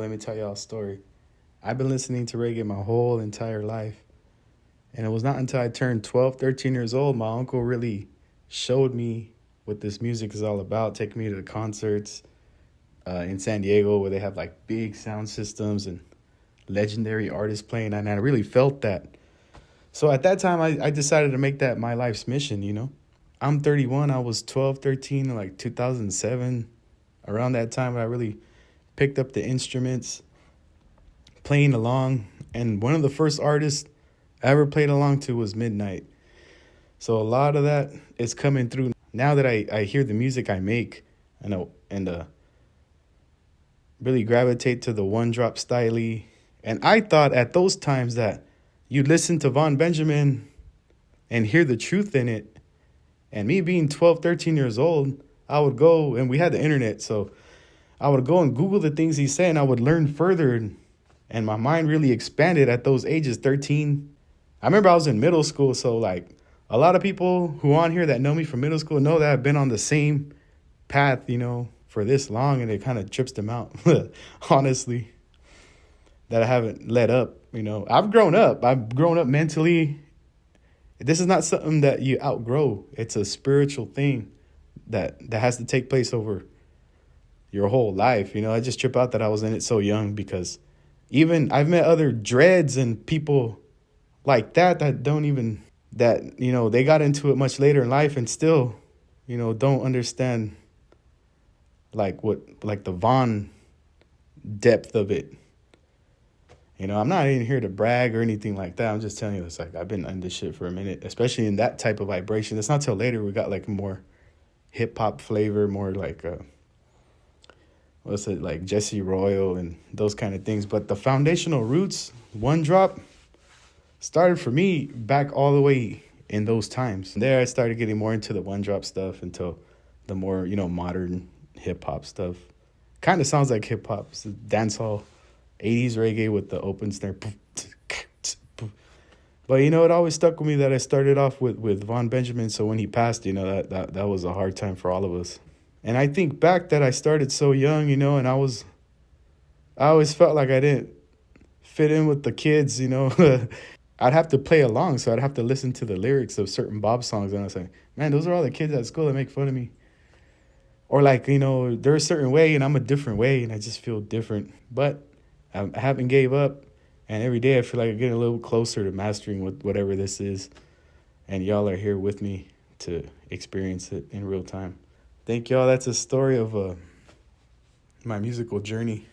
Let me tell y'all a story. I've been listening to reggae my whole entire life. And it was not until I turned 12, 13 years old, my uncle really showed me what this music is all about, taking me to the concerts in San Diego where they have like big sound systems and legendary artists playing. And I really felt that. So at that time, I decided to make that my life's mission. I'm 31. I was 12, 13 in like 2007. Around that time, I really picked up the instruments, playing along. And one of the first artists I ever played along to was Midnight. So a lot of that is coming through now that I hear the music I make and really gravitate to the one drop style. And I thought at those times that you'd listen to Von Benjamin and hear the truth in it. And me being 12, 13 years old, I would go, and we had the internet, so I would go and Google the things he said, and I would learn further. And my mind really expanded at those ages, 13. I remember I was in middle school, so like a lot of people who are on here that know me from middle school know that I've been on the same path, for this long, and it kind of trips them out, honestly, that I haven't let up. I've grown up. I've grown up mentally. This is not something that you outgrow. It's a spiritual thing that has to take place over your whole life. I just trip out that I was in it so young, because even I've met other dreads and people like that don't even, they got into it much later in life and still, don't understand like the Von depth of it. I'm not even here to brag or anything like that. I'm just telling you, it's like I've been on this shit for a minute, especially in that type of vibration. It's not till later we got like more hip hop flavor, more like like Jesse Royal and those kind of things. But the foundational roots, one drop, started for me back all the way in those times. And there I started getting more into the one drop stuff until the more, modern hip hop stuff. Kind of sounds like hip hop, it's dancehall, 80s reggae with the open snare. But it always stuck with me that I started off with Von Benjamin. So when he passed, that was a hard time for all of us. And I think back that I started so young, and I always felt like I didn't fit in with the kids, I'd have to play along, so I'd have to listen to the lyrics of certain Bob songs, and I was like, man, those are all the kids at school that make fun of me. Or like, they're a certain way and I'm a different way, and I just feel different. But I haven't gave up, and every day I feel like I'm getting a little closer to mastering whatever this is. And y'all are here with me to experience it in real time. Thank y'all. That's a story of my musical journey.